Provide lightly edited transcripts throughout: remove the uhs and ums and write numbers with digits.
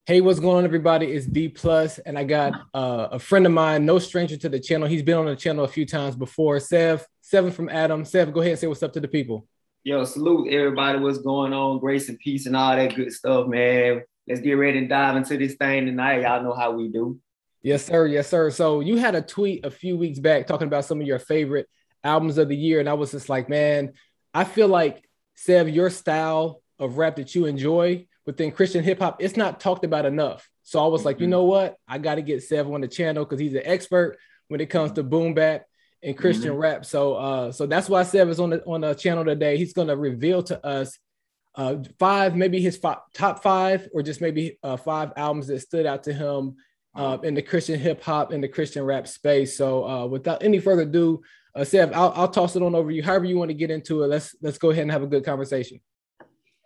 Hey, what's going on, everybody? It's D Plus, and I got a friend of mine, no stranger to the channel. He's been on the channel a few times before. Seven from Adam. Sev, go ahead and say what's up to the people. Yo, salute everybody. What's going on? Grace and peace and all that good stuff, man. Let's get ready and dive into this thing tonight. Y'all know how we do. Yes, sir. Yes, sir. So you had a tweet a few weeks back talking about some of your favorite albums of the year, and I was just like, man, I feel like, Sev, your style of rap that you enjoy within Christian hip hop, it's not talked about enough. So I was like, you know what? I got to get Sev on the channel because he's an expert when it comes to boom bap and Christian rap. So that's why Sev is on the channel today. He's going to reveal to us maybe his top five, or just maybe 5 albums that stood out to him in the Christian hip hop and the Christian rap space. So without any further ado, Sev, I'll toss it on over to you. However you want to get into it. Let's go ahead and have a good conversation.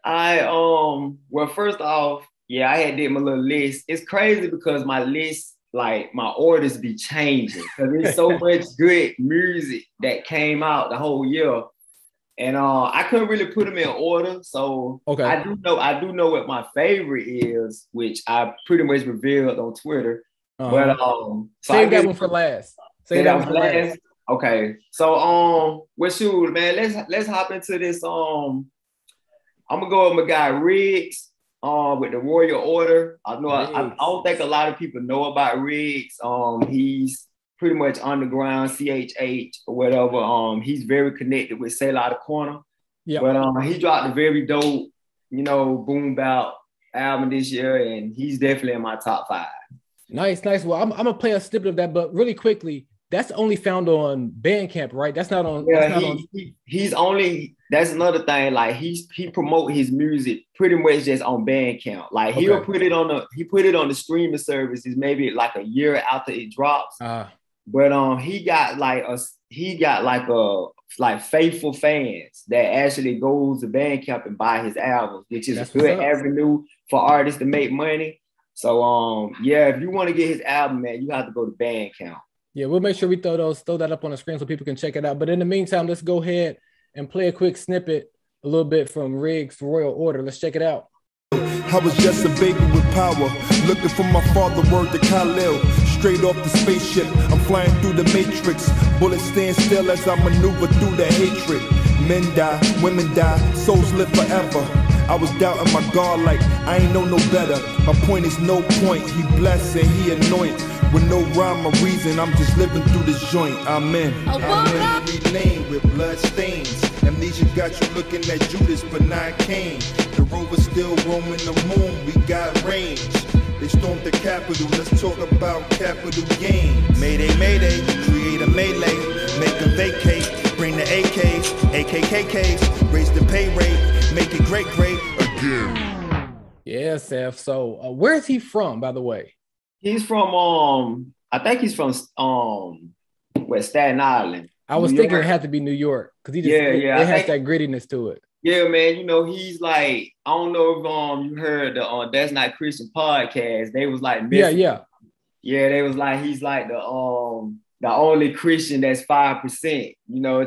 Well, first off, yeah, I had did my little list. It's crazy because my list, like my orders be changing because there's so much good music that came out the whole year. And I couldn't really put them in order. So okay. I do know what my favorite is, which I pretty much revealed on Twitter. But so save that one for last. Save that one for last. Okay. So well, shoot, man, let's hop into this. I'm gonna go with my guy RIGZ with the Royal Order. I don't think a lot of people know about RIGZ. He's pretty much underground, CHH or whatever. He's very connected with SELAH the Corner. Yeah. But he dropped a very dope, boom bap album this year, and he's definitely in my top 5. Nice. Well, I'm gonna play a snippet of that, but really quickly, that's only found on Bandcamp, right? That's not on. Yeah, he's only. That's another thing. Like he promote his music pretty much just on Bandcamp. Like he'll put it on the streaming services maybe like a year after it drops. But he got faithful fans that actually goes to Bandcamp and buy his albums, which is a good avenue for artists to make money. So yeah, if you want to get his album, man, you have to go to Bandcamp. Yeah, we'll make sure we throw that up on the screen so people can check it out. But in the meantime, let's go ahead and play a quick snippet a little bit from RIGZ Royal Order. Let's check it out. I was just a baby with power, looking for my father, word to KALEB. Straight off the spaceship, I'm flying through the matrix. Bullets stand still as I maneuver through the hatred. Men die, women die, souls live forever. I was doubting my God like I ain't know no better. My point is no point, he blessed and he anoint. With no rhyme or reason, I'm just living through this joint. Amen. Memory lane with blood stains. Amnesia got you looking at Judas, but not Cain. The rover's still roaming the moon, we got range. They stormed the Capitol, let's talk about capital gains. Mayday, mayday, create a melee, make them vacate. Bring the AKs, AKKs, raise the pay rate, make it great again. Yeah, Seth. So where is he from, by the way? He's from I think he's from Staten Island. I was thinking it had to be New York because it has that grittiness to it. Yeah, man. He's like, I don't know if you heard the That's Not Christian podcast. They was like, yeah. They was like, he's like the only Christian that's 5%.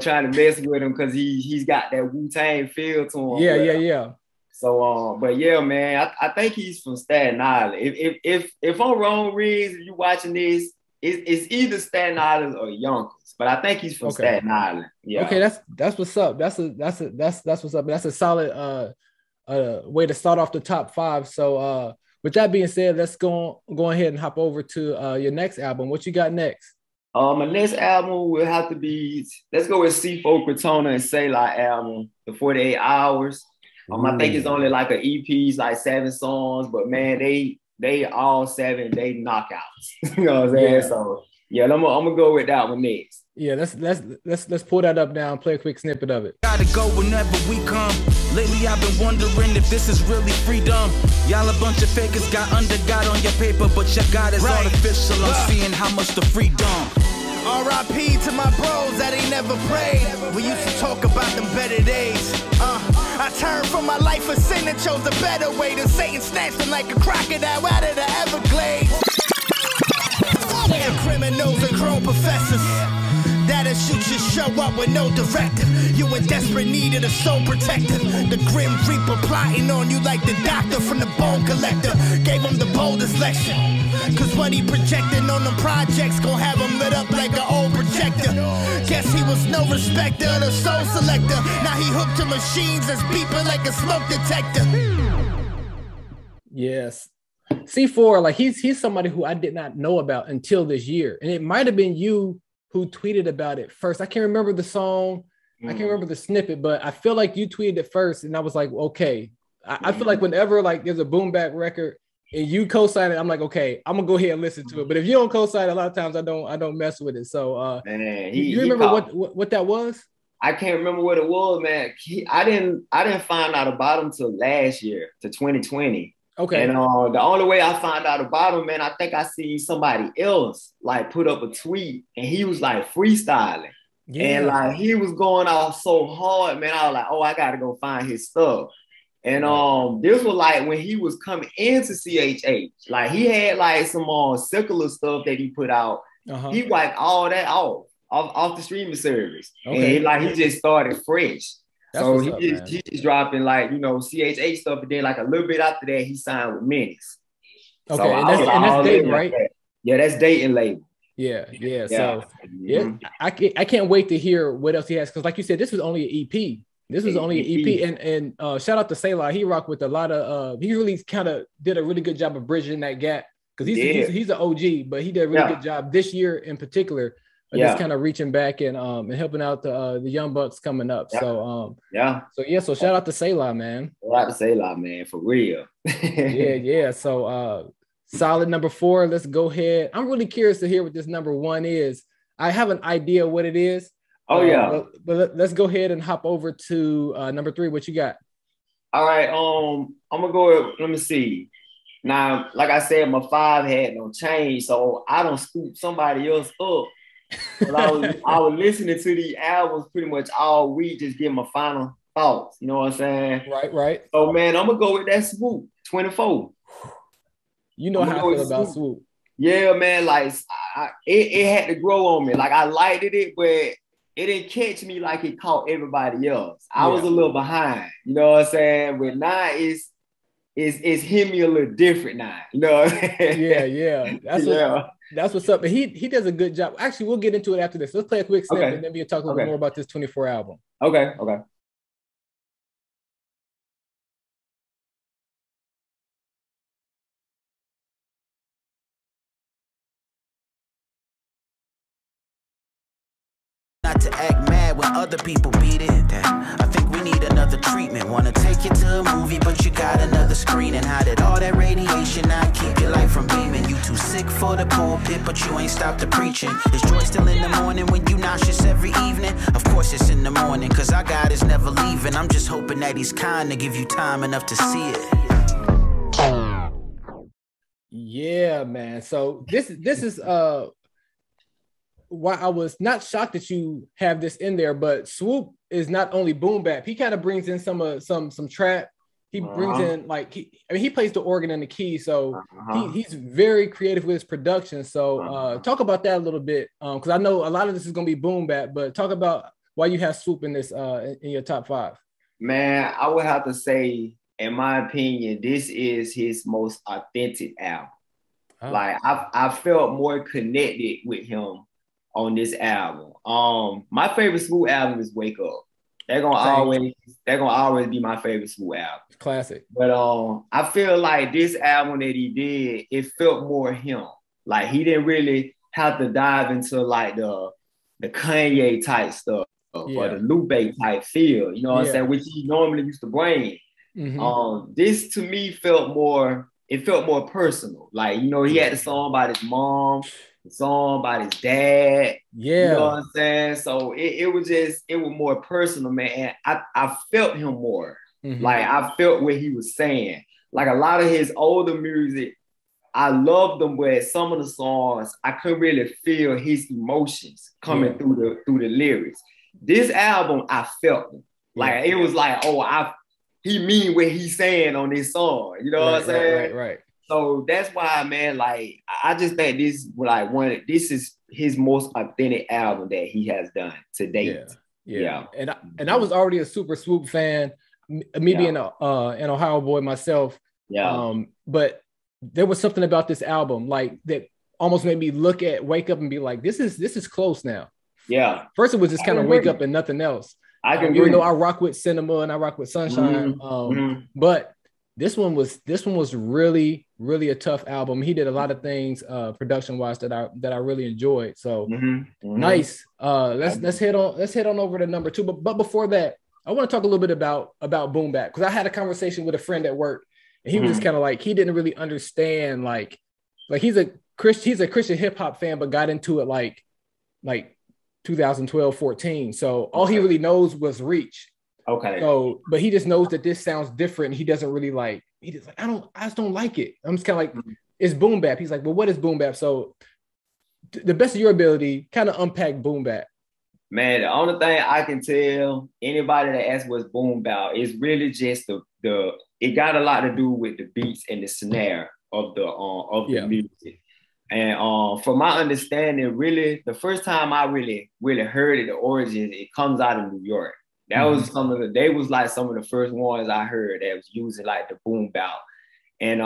Trying to mess with him because he's got that Wu-Tang feel to him. Yeah. So, but yeah, man, I think he's from Staten Island. If I'm wrong, RIGZ, if you're watching this, it's either Staten Island or Yonkers, but I think he's from Staten Island. Yeah. Okay, that's what's up. That's what's up. That's a solid way to start off the top 5. So, with that being said, let's go ahead and hop over to your next album. What you got next? My next album will have to be, let's go with C4 CORTONA and SELAH album, The 48 Hours. I think it's only like an EP, like 7 songs, but man, they all 7, they knockouts. You know what I'm saying? Yeah. So yeah, I'm gonna go with that one next. Yeah, let's pull that up now and play a quick snippet of it. Gotta go whenever we come. Lately I've been wondering if this is really freedom. Y'all a bunch of fakers got under God on your paper, but your God is artificial. I'm seeing how much the freedom. R.I.P. to my bros that ain't never prayed. We used to talk about them better days. I turned from my life of sin and chose a better way. To Satan snatched him like a crocodile out of the Everglades. And criminals and grown professors that'll shoot your show up with no directive. You in desperate need of the soul protector. The grim reaper plotting on you like the doctor from the bone collector. Gave him the boldest lecture. Cause what he projecting on them projects gon' have him lit up like an old projector. Guess he was no respecter of the soul selector. Now he hooked to machines that's beeping like a smoke detector. Yes. C4, like he's somebody who I did not know about until this year. And it might have been you who tweeted about it first. I can't remember the song. I can't remember the snippet, but I feel like you tweeted it first. And I was like, okay. I feel like whenever like there's a boom bap record and you co-sign it, I'm like, okay, I'm gonna go ahead and listen to it. But if you don't co-sign it, a lot of times I don't mess with it. So man, you remember what that was? I can't remember what it was, man. I didn't find out about him till last year, to 2020. Okay. And the only way I found out about him, man, I think I seen somebody else like put up a tweet and he was like freestyling. Yeah. And like he was going off so hard, man. I was like, oh, I gotta go find his stuff. And this was like when he was coming into CHH. Like he had like some secular stuff that he put out. He wiped all that off the streaming service. Okay. And he just started fresh. So he's just dropping like, CHH stuff, and then like a little bit after that, he signed with Menace. Okay, so and that's dating, right? Yeah, that's dating label. Yeah. So I can't wait to hear what else he has, because like you said, this was only an EP. This was only an EP, and shout out to SELAH. He rocked with a lot of. He really kind of did a really good job of bridging that gap, because he's an OG, but he did a really good job this year in particular. Just kind of reaching back and helping out the young bucks coming up. So so shout out to SELAH, man. Shout out to SELAH, man, for real. yeah. So solid number 4. Let's go ahead. I'm really curious to hear what this number 1 is. I have an idea what it is. But let's go ahead and hop over to number 3. What you got? All right. I'm gonna go. Let me see. Now, like I said, my 5 had no change, so I don't scoop somebody else up. I was listening to the albums pretty much all week, just getting my final thoughts. You know what I'm saying? Right. So man, I'm gonna go with that SWOOPE 24. You know how I feel about SWOOPE. Yeah, man. Like it had to grow on me. Like I liked it, but it didn't catch me like it caught everybody else. I was a little behind. You know what I'm saying? But now it's hit me a little different now. You know what I'm saying? Yeah. That's what's up. And he does a good job. Actually, we'll get into it after this. Let's play a quick snippet and then we'll talk a little more about this 24 album. Okay. Not to act mad when other people beat it. I think we need another treatment. Wanna take you to a movie, but you got another screen. And how did all that radiation not keep your life from beaming? You too sick for the pulpit, but you ain't stopped the preaching. Is joy still in the morning when you nauseous every evening? Of course it's in the morning, cause our God is never leaving. I'm just hoping that he's kind to give you time enough to see it. Yeah, man. So this is why I was not shocked that you have this in there, but SWOOPE is not only boom bap. He kind of brings in some trap. He brings in he plays the organ and the key, so he's very creative with his production. So talk about that a little bit, because I know a lot of this is gonna be boom bap, but talk about why you have SWOOPE in this in your top 5. Man, I would have to say, in my opinion, this is his most authentic album. Like I felt more connected with him on this album. My favorite SWOOPE album is Wake Up. They're gonna always be my favorite SWOOPE album. Classic. But I feel like this album that he did, it felt more him. Like he didn't really have to dive into like the Kanye type stuff or the Lupe type feel, you know what I'm saying, which he normally used to bring. This to me felt more personal. Like, he had the song about his mom, the song about his dad. You know what I'm saying? So it was more personal, man. And I felt him more. Like I felt what he was saying. Like a lot of his older music, I loved them, but some of the songs I couldn't really feel his emotions coming through the lyrics. This album, I felt them. Like it was like, he mean what he's saying on this song. You know what I'm saying? Right. So that's why, man, like I just think this is his most authentic album that he has done to date. Yeah. And I was already a super Swoop fan, me being an Ohio boy myself. But there was something about this album like that almost made me wake up and be like, this is close now. Yeah. First it was just kind of wake up and nothing else. I can even though I rock with Cinema and I rock with Sunshine. But this one was really, really a tough album. He did a lot of things production wise that I really enjoyed. So nice. Let's head on over to number 2. But before that, I want to talk a little bit about boom bap, because I had a conversation with a friend at work, and he was just kind of like, he didn't really understand like he's a Christian hip hop fan, but got into it like 2012, 14. So all he really knows was Reach. Okay. So, but he just knows that this sounds different. He doesn't really like, I just don't like it. I'm just kind of like, it's boom bap. He's like, well, what is boom bap? So the best of your ability, kind of unpack boom bap. Man, the only thing I can tell anybody that asks what's boom bap is really just it got a lot to do with the beats and the snare of the music. And from my understanding, really, the first time I really heard it, the origin, it comes out of New York. That was they was like some of the first ones I heard that was using like the boom bap. And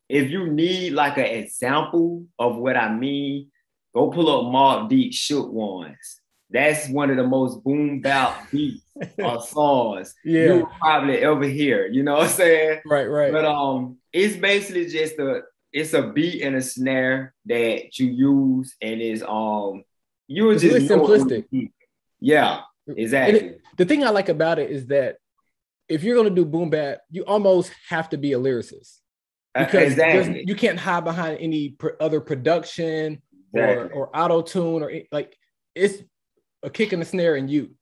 if you need like an example of what I mean, go pull up Mobb Deep Shook Ones. That's one of the most boom bap beats or songs you will probably ever hear. You know what I'm saying? Right. But it's basically just it's a beat and a snare that you use, and it's it's just really simplistic. Yeah, exactly. The thing I like about it is that if you're gonna do boom bap, you almost have to be a lyricist, because you can't hide behind any other production or auto tune or like it's a kick and a snare and you.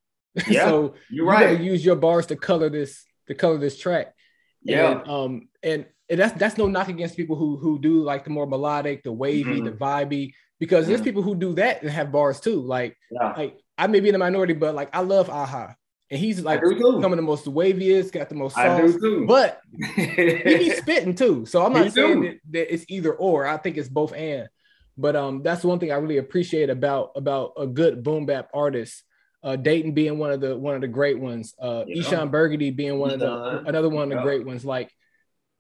Yeah, so you gotta use your bars to color this track. Yeah, and that's no knock against people who do like the more melodic, the wavy, the vibey, because there's people who do that and have bars too. Like I may be in the minority, but like I love Aha, and he's like some of the most waviest, got the most songs, but he be spitting too. So I'm not saying that it's either or. I think it's both and. But that's one thing I really appreciate about a good boom bap artist. Dayton being one of the great ones, Eshawn Burgundy being another one of the great ones. Like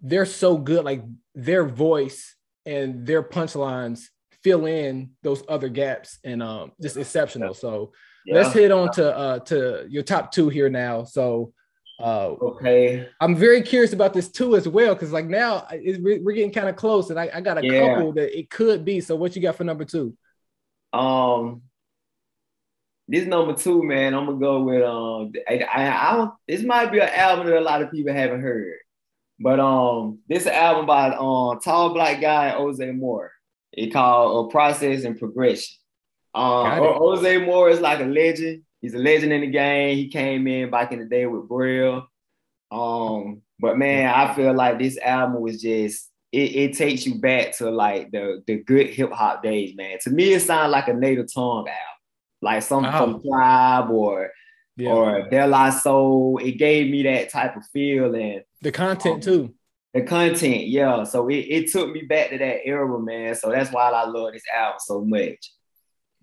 they're so good, like their voice and their punchlines fill in those other gaps, and just exceptional. So let's hit on to your top 2 here now. So okay, I'm very curious about this 2 as well, because like now we're getting kind of close, and I got a couple that it could be. So what you got for number 2? This number 2, man, I'm gonna go with this might be an album that a lot of people haven't heard, but this is an album by tall black guy OZAY Moore. It called Process and Progression. OZAY Moore is like a legend. He's a legend in the game. He came in back in the day with Braille. But man, I feel like this album was just it takes you back to like the good hip hop days, man. To me, it sounds like a Native Tongue album. Like something from Tribe or De La Soul. It gave me that type of feel, and the content too. The content, yeah. So it took me back to that era, man. So that's why I love this album so much.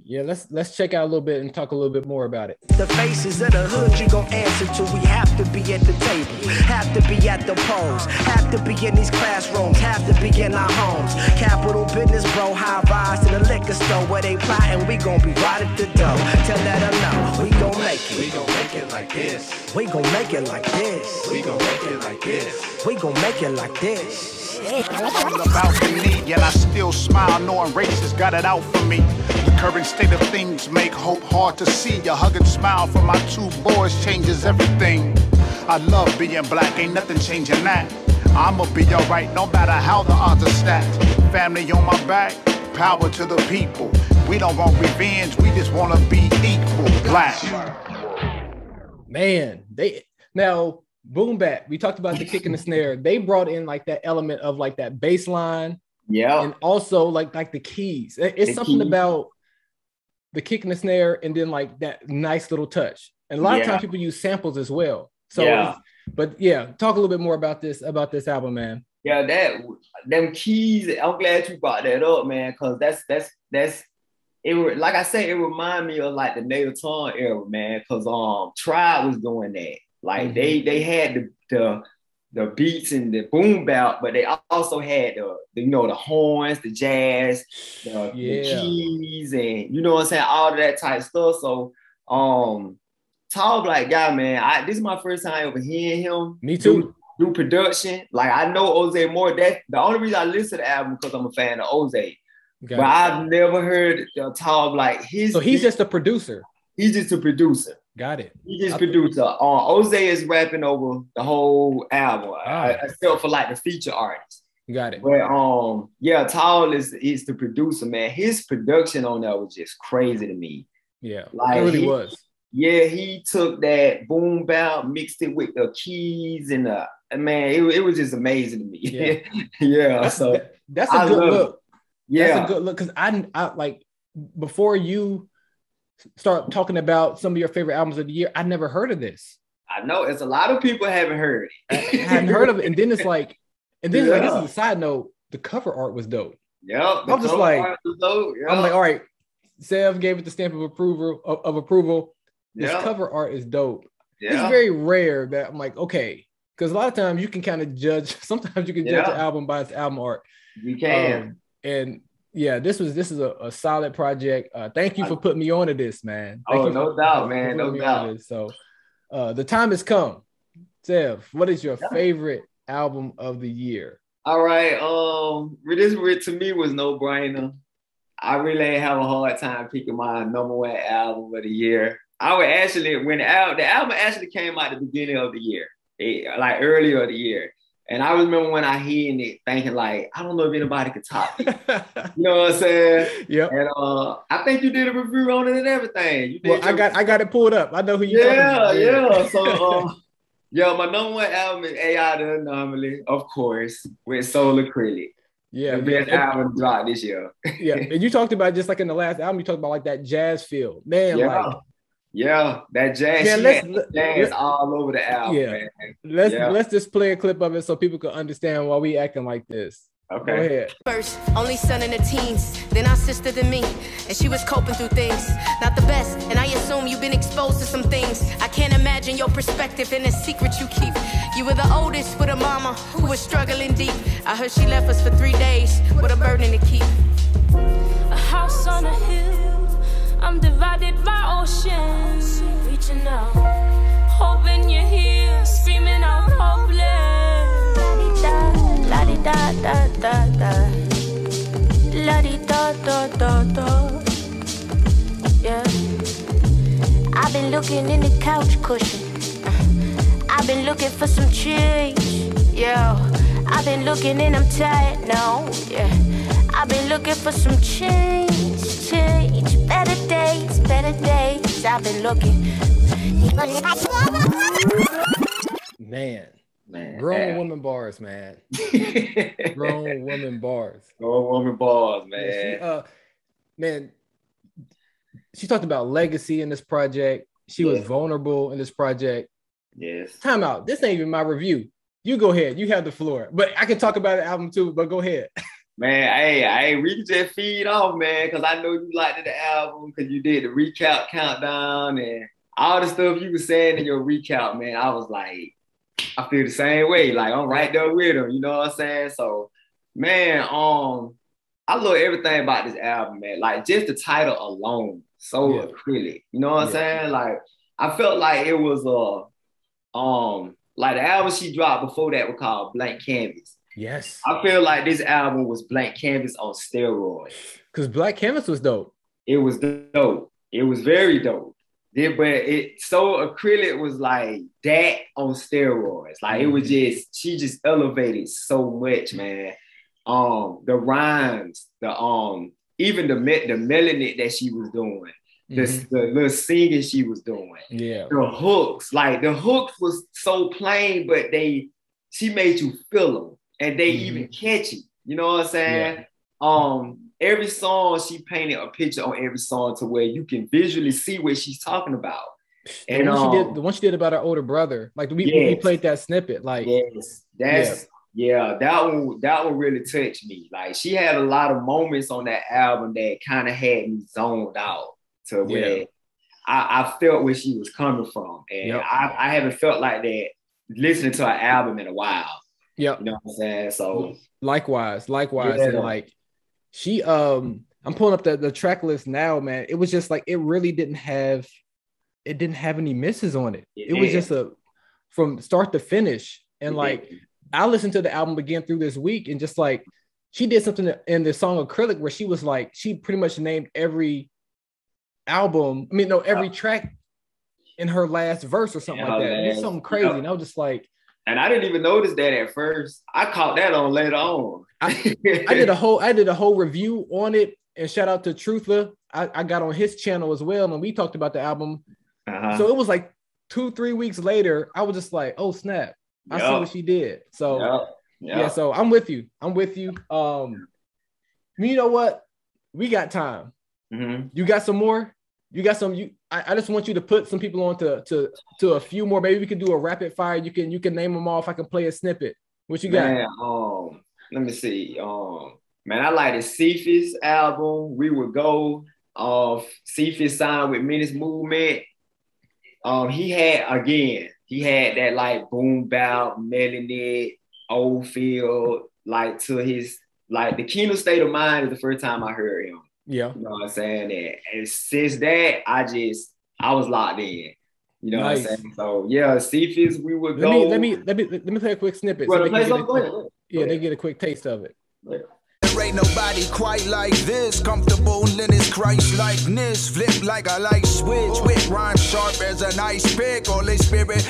Yeah, let's check out a little bit and talk a little bit more about it. The faces of the hood you gon' answer to. We have to be at the table, have to be at the polls, have to be in these classrooms, have to be in our homes. Capital business, bro, high rise to the liquor store where they plotting. We gon' be right at the door. Tell that them know we gon' make it. We gon' make it like this. We gon' make it like this. We gon' make it like this. We gon' make it like this. All about the need, yet I still smile, knowing racists got it out for me. The current state of things make hope hard to see. Your hug and smile for my 2 boys changes everything. I love being black, ain't nothing changing that. I'ma be alright, no matter how the odds are stacked. Family on my back, power to the people. We don't want revenge, we just wanna be equal, black. Man, now boom bap, we talked about the kick and the snare. They brought in like that element of like that bass line, and also like the keys. It's something about the kick and the snare, and then like that nice little touch. And a lot of times people use samples as well. So But yeah, talk a little bit more about this album, man. Yeah, them keys. I'm glad you brought that up, man, because that's it. Like I said, it remind me of like the Native Tongue era, man, because Tribe was doing that. Like they had the beats and the boom bap, but they also had the horns, the jazz, the keys, and you know what I'm saying, all of that type stuff. So tall black guy, man. This is my first time ever hearing him. Me too. Do production. Like I know OZAY more. That's the only reason I listen to the album because I'm a fan of OZAY. But I've never heard Tall Black. So he's just a producer. He's just a producer. Got it. He's just producer. OZAY is rapping over the whole album, except for like the feature artist. Got it. But yeah, Tall is the producer, man. His production on that was just crazy to me. Yeah, like it really was. Yeah, he took that boom bap, mixed it with the keys, and man, it was just amazing to me. Yeah, yeah. That's a good look. Yeah, that's a good look because I like before you start talking about some of your favorite albums of the year, I never heard of this. I know it's a lot of people haven't heard it. I hadn't heard of it, and then it's like, this is a side note. The cover art was dope. Yep, I'm just like, I'm like, all right. Sev gave it the stamp of approval. This cover art is dope. Yeah. It's very rare that I'm like, okay, because a lot of times you can kind of judge. Sometimes you can judge an album by its album art. You can. And yeah, this is a solid project. Thank you for putting me on to this, man. No doubt, man. No doubt. So the time has come. Sev, what is your favorite album of the year? All right. This to me was no brainer. I really have a hard time picking my number one album of the year. I would actually, when the album actually came out at the beginning of the year, like earlier of the year. And I remember when I hearing it thinking like, I don't know if anybody could top it. You know what I'm saying? Yeah. And I think you did a review on it and everything. I got it pulled up. I know who you're talking about. Yeah. So yeah, my number one album is AI The Anomaly, of course, with ACRYLIC. Yeah, the best album dropped this year. Yeah, and you talked about just like in the last album, you talked about like that jazz feel, man. Yeah, that jazz. Jazz all over the album. Yeah, man. Let's just play a clip of it so people can understand why we acting like this. Okay. Go ahead. First, only son in the teens, then our sister than me, and she was coping through things, not the best, and I assume you've been exposed to some things. I can't imagine your perspective and the secret you keep. You were the oldest with a mama who was struggling deep. I heard she left us for 3 days with a burden to keep. A house on a hill, I'm divided by oceans, reaching out, hoping you're here, screaming out hopeless. La di da da da da, la di da da da da. Yeah, I've been looking in the couch cushion. I've been looking for some change. Yeah, I've been looking and I'm tired now. Yeah, I've been looking for some change. Better days. I've been looking. Man. Grown woman bars, man. Grown woman bars. Grown woman bars, man. Man, she talked about legacy in this project. She was vulnerable in this project. Yes. Time out. This ain't even my review. You go ahead. You have the floor. But I can talk about the album too, but go ahead. Man, hey, we can just feed off, man, because I know you liked the album because you did the recap countdown and all the stuff you were saying in your recap, man. I was like, I feel the same way. Like, I'm right there with him. You know what I'm saying? So, man, I love everything about this album, man. Like, just the title alone, acrylic. You know what I'm saying? Like, I felt like it was like the album she dropped before that was called Blank Canvas. Yes. I feel like this album was Blank Canvas on steroids. Because Blank Canvas was dope. It was dope. It was very dope. Yeah, but acrylic was like that on steroids. Like it was she just elevated so much, man. The rhymes, even the melody that she was doing, the little singing she was doing. Yeah. The hooks was so plain, but she made you feel them. And they even catchy. You know what I'm saying? Yeah. Every song, she painted a picture on every song to where you can visually see what she's talking about. And the one she did about her older brother, like we played that snippet, like that one really touched me. Like she had a lot of moments on that album that kind of had me zoned out to where I felt where she was coming from, and I haven't felt like that listening to her album in a while. Yeah, you know what I'm saying. So likewise, and like she I'm pulling up the track list now, man. It was just like it really didn't have any misses on it. It was just from start to finish. And like I listened to the album again through this week, and just like she did something in the song Acrylic where she was like, she pretty much named every track in her last verse or something like that. It's something crazy. And I was just like, and I didn't even notice that at first. I caught that on later on. I did a whole review on it. And shout out to Truther. I got on his channel as well, and we talked about the album. So it was like 2-3 weeks later, I was just like, oh snap, I see what she did. So so I'm with you. You know what? We got time. You got some more? You got some? I just want you to put some people on to a few more. Maybe we can do a rapid fire. You can name them off. I can play a snippet. What you got? Man, let me see. Man, I like the Cephas album. We Would Go. Cephas signed with Menace Movement. He had that like boom bap, melanin, old feel, like to his like the Kingdom State of Mind is the first time I heard him. Yeah, you know what I'm saying. And since that, I was locked in. You know what I'm saying. So yeah, Cephas, We Would Go. Let me play a quick snippet. They get a quick taste of it. There ain't nobody quite like this. Comfortable in his Christ-likeness. Flip like a light switch. With rhyme sharp as an ice pick. Holy Spirit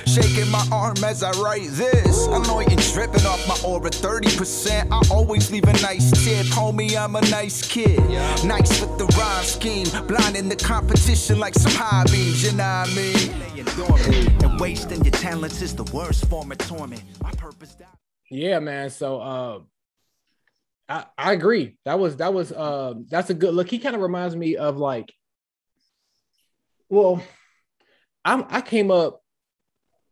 shaking my arm as I write this. Anointing dripping off my aura 30%. I always leave a nice tip. Homie, I'm a nice kid. Nice with the rhyme scheme. Blinding the competition like some high beams. You know what I mean? And wasting your talents is the worst form of torment. My purpose down. Yeah, man. So I agree. That's a good look. He kind of reminds me of like, well, I came up,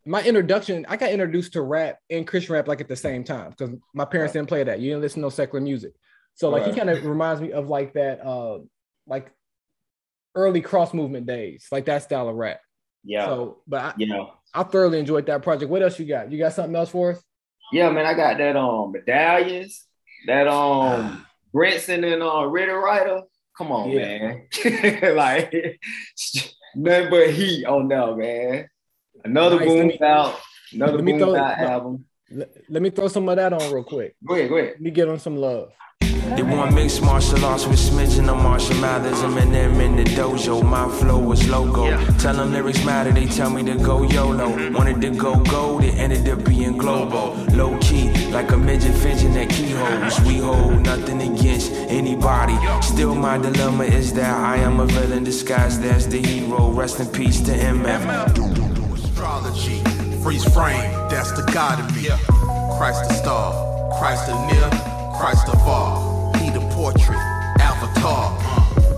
my introduction, I got introduced to rap and Christian rap like at the same time because my parents didn't play that. You didn't listen to no secular music. So like he kind of reminds me of like that, like early cross movement days, like that style of rap. Yeah. So, but I thoroughly enjoyed that project. What else you got? You got something else for us? Yeah, man, I got that Medallions. That Brinson and Ritter Writer, come on, man. Like nothing but heat on that, man. Another boom out album. Let me throw some of that on real quick. Go ahead. Let me get on some love. They want mixed martial arts with smidgen of martial mathers. I'm in the dojo, my flow was logo. Tell them lyrics matter, they tell me to go YOLO. Wanted to go gold, it ended up being global. Low key, like a midget fidgeting at keyholes. We hold nothing against anybody. Still my dilemma is that I am a villain disguised as the hero. Rest in peace to MF. Astrology, freeze frame, that's the God in me. Christ the star, Christ the near, Christ the far. The portrait, avatar,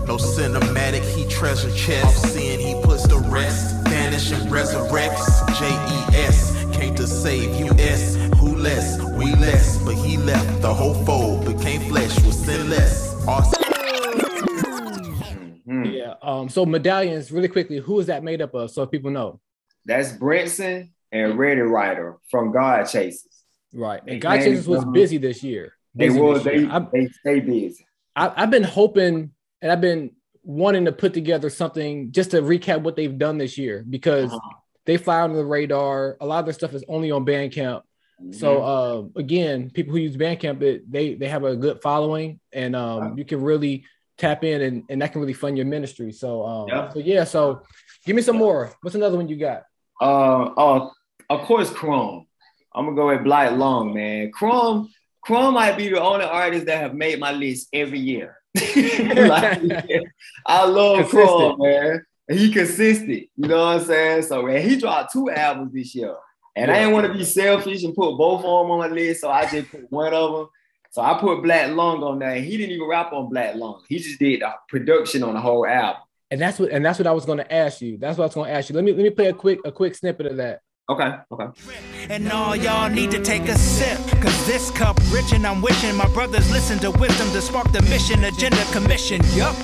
no cinematic, he treasure chest. Off sin, he puts the rest, vanish and resurrects. JES, came to save US. Who less? We less, but he left. The whole fold became flesh, was sinless. Awesome. Yeah. So Medallions, really quickly, who is that made up of? So people know. That's Brinson and Ritter Writer from God Chasers. Right, and God Chasers was busy this year. They stay busy. I've been hoping and I've been wanting to put together something just to recap what they've done this year because they fly under the radar. A lot of their stuff is only on Bandcamp. So again, people who use Bandcamp, they have a good following and you can really tap in and that can really fund your ministry. So so give me some more. What's another one you got? Of course, KRUM. I'm gonna go with Blight Long, man. KRUM might be the only artist that have made my list every year. I love KRUM, man. He consistent, you know what I'm saying? So man, he dropped 2 albums this year. And I didn't want to be selfish and put both of them on my list, so I just put one of them. So I put Black Lung on there. He didn't even rap on Black Lung. He just did the production on the whole album. And that's what I was going to ask you. That's what I was going to ask you. Let me play a quick snippet of that. Okay. And all y'all need to take a sip, cause this cup rich and I'm wishing my brothers listen to wisdom to spark the mission, agenda, commission. Yup.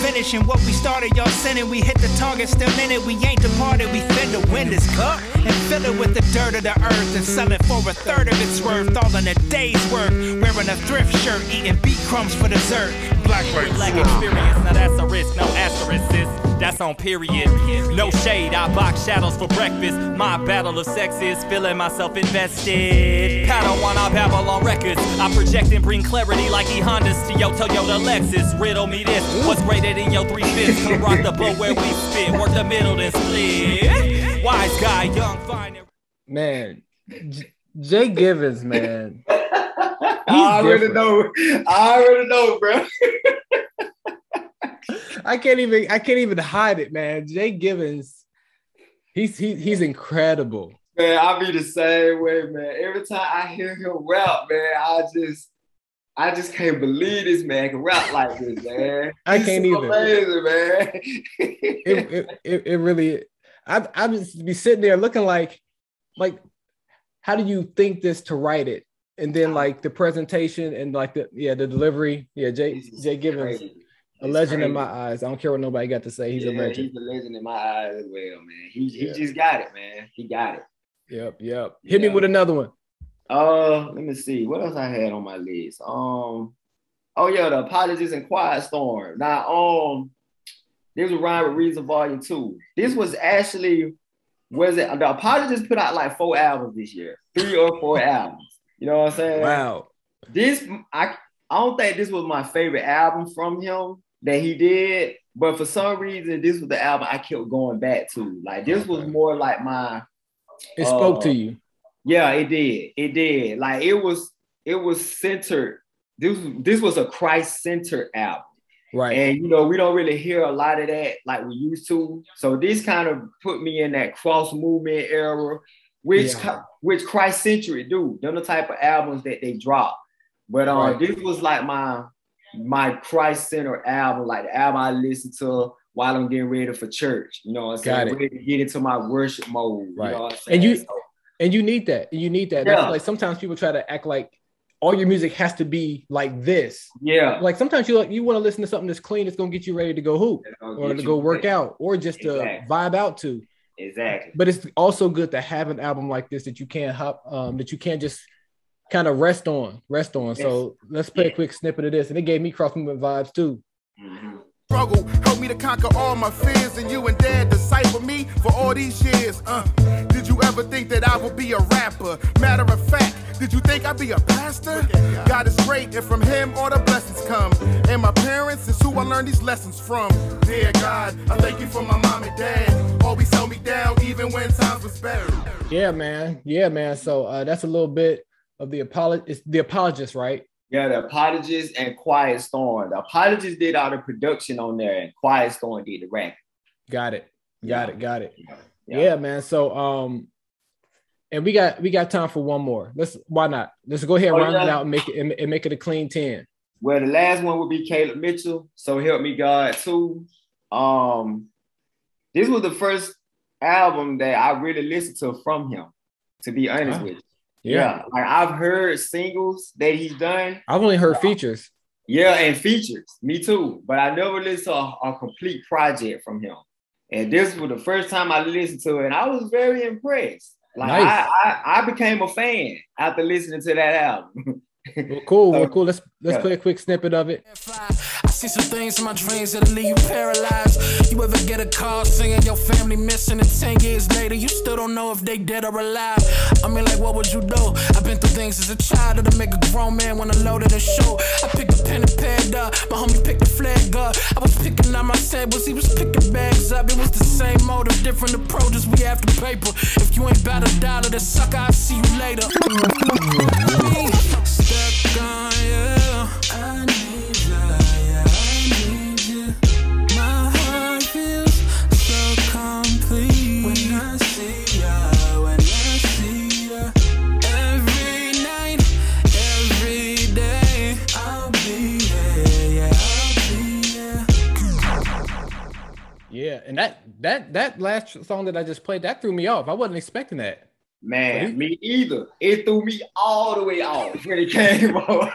Finishing what we started, y'all sinning. We hit the target, still in it. We ain't departed. We finna win this cup and fill it with the dirt of the earth and sell it for a third of its worth. All in a day's work. Wearing a thrift shirt, eating beet crumbs for dessert. Blackbird like experience. Now that's a risk, no asterisks. That's on period. No shade, I box shadows for breakfast. My battle of sexes, feeling myself invested. Padawan, I babble on records. I project and bring clarity like E-Hondas to your Toyota Lexus. Riddle me this, what's greater than your 3/5? Come rock the boat where we spit, work the middle then split. Wise guy, young, fine. Man, Jay Givens, man. I already know, bro. I can't even hide it, man. Jay Givens, he's incredible. Man, I be the same way, man. Every time I hear him rap, man, I just can't believe this man can rap like this, man. I can't either. Amazing, man. it really. I just be sitting there looking like, how do you think this to write it? And then like the presentation and like the delivery. Yeah, Jay Givens. Crazy. A legend in my eyes. I don't care what nobody got to say. He's a legend. He's a legend in my eyes as well, man. He just got it, man. He got it. Yep. Hit me with another one. Let me see. What else I had on my list? The Apologists and Quiet Storm. Now, this was Rhyme with Reason Volume 2. This was actually, the Apologists put out like 4 albums this year. 3 or 4 albums. You know what I'm saying? Wow. I don't think this was my favorite album from him that he did, but for some reason, this was the album I kept going back to. Like, this was more like my... It spoke to you. Yeah, it did. It did. Like, it was centered. This was a Christ-centered album. Right. And, we don't really hear a lot of that like we used to. So this kind of put me in that cross-movement era, which Christ-centric do. They're the type of albums that they drop. But this was like my Christ-centered album, like the album I listen to while I'm getting ready for church. You know what I'm saying? Ready to get into my worship mode. Right. You know what I'm saying? And you need that. Yeah. That's like sometimes people try to act like all your music has to be like this. Yeah. Like sometimes you want to listen to something that's clean, that's gonna get you ready to go hoop or to go work out or just to vibe out to. Exactly. But it's also good to have an album like this that you can't just kind of rest on. Yes. So let's play a quick snippet of this. And it gave me cross movement vibes too. Mm-hmm. Struggle help me to conquer all my fears, and you and Dad decipher me for all these years. Did you ever think that I would be a rapper? Matter of fact, did you think I'd be a pastor? God is great, and from him all the blessings come. And my parents is who I learned these lessons from. Dear God, I thank you for my mom and dad. Always held me down even when times was better. Yeah, man. So that's a little bit of the Apologists, right? Yeah, the Apologists and Quiet Storm. The Apologists did all the production on there, and Quiet Storm did the rap. Got it. Yeah, man. So and we got time for one more. Why not? Let's go ahead and round it out and make it a clean 10. Well, the last one would be Caleb Mitchell. So help me God too. This was the first album that I really listened to from him, to be honest with you. Yeah, like I've heard singles that he's done. I've only heard features. Yeah, and features. Me too. But I never listened to a complete project from him. And this was the first time I listened to it, and I was very impressed. Like nice. I became a fan after listening to that album. Well, cool. Let's play a quick snippet of it. I see some things in my dreams that'll leave you paralyzed. You ever get a call saying your family missing, and 10 years later you still don't know if they dead or alive? I mean, like, what would you do? I've been through things as a child that'll make a grown man wanna load it and shoot. I picked a pen and pad up, my homie picked the flag up. I was picking out my samples, he was picking bags up. It was the same motive, different approaches. We after paper. If you ain't about a dollar, then sucker, I'll see you later. Stuck on you. I need you, yeah, I need you. My heart feels so complete when I see ya, every night, every day. I'll be here, yeah, I'll be here. Yeah, and that last song that I just played, that threw me off. I wasn't expecting that. Man, me either. It threw me all the way off when it came on.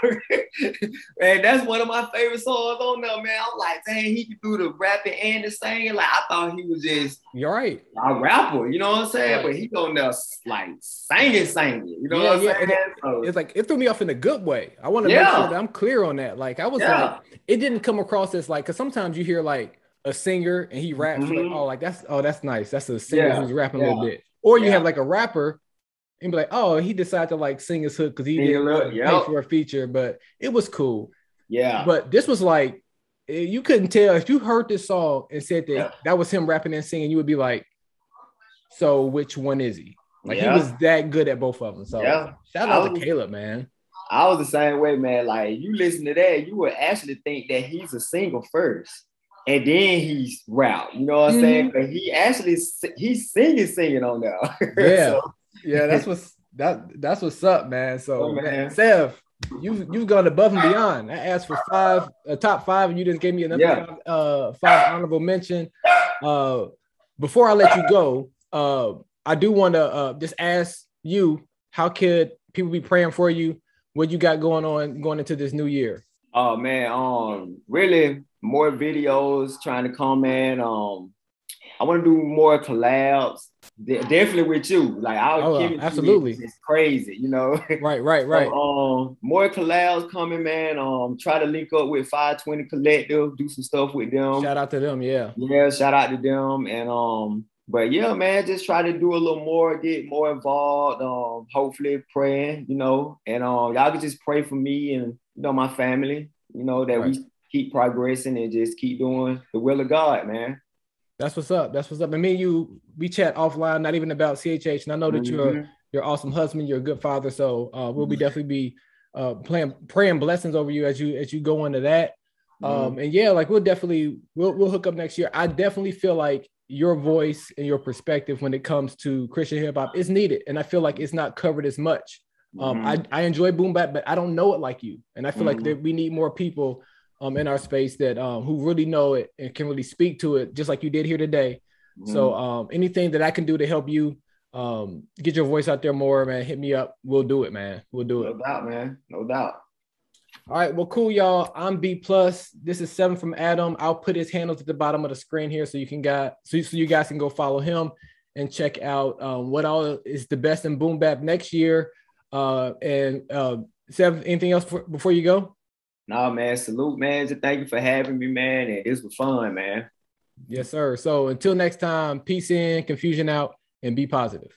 Man, that's one of my favorite songs on there, man. I'm like, dang, he could do the rapping and the singing. Like, I thought he was just You're right. A rapper, you know what I'm saying? Right. But he on there like singing, you know what I'm saying? It's like, it threw me off in a good way. I want to make sure that I'm clear on that. Like, I was like, it didn't come across as like, because sometimes you hear like a singer and he raps, like, that's nice. That's a singer who's rapping a little bit. Or you have like a rapper and be like, oh, he decided to like sing his hook because he didn't pay for a feature, but it was cool. Yeah. But this was like, you couldn't tell if you heard this song and said that that was him rapping and singing, you would be like, so which one is he? Like he was that good at both of them. So shout out to Caleb, man. I was the same way, man. Like you listen to that, you would actually think that he's a singer first. And then he's rap, you know what I'm saying? But he's singing on there. Yeah, yeah, that's what's up, man. So, man, Sev, you've gone above and beyond. I asked for top five, and you just gave me another five honorable mention. Before I let you go, I do want to just ask you, how could people be praying for you? What you got going into this new year? Oh man, really. More videos trying to come in. I want to do more collabs. Definitely with you. Like absolutely. It's crazy, you know. Right. So, more collabs coming, man. Try to link up with 520 Collective, do some stuff with them. Shout out to them, yeah. Yeah, shout out to them. And but yeah, man, just try to do a little more, get more involved. Hopefully praying, you know, and y'all can just pray for me and my family, you know, that we keep progressing and just keep doing the will of God, man. That's what's up. And me and you, we chat offline, not even about CHH. And I know that you're an awesome husband. You're a good father. So we'll definitely be praying blessings over you as you go into that. And yeah, like we'll hook up next year. I definitely feel like your voice and your perspective when it comes to Christian hip hop is needed. And I feel like it's not covered as much. I enjoy boom bap, but I don't know it like you. And I feel like we need more people in our space that who really know it and can really speak to it, just like you did here today. So anything that I can do to help you get your voice out there more, man, hit me up. We'll do it, man. We'll do it. No doubt, man. No doubt. All right. Well, cool, y'all. I'm B+. This is 7 from Adam. I'll put his handles at the bottom of the screen here so you guys can go follow him and check out what all is the best in boom bap next year. And 7, anything else before you go? No, man. Salute, man. Just thank you for having me, man. And this was fun, man. Yes, sir. So until next time, peace in, confusion out, and be positive.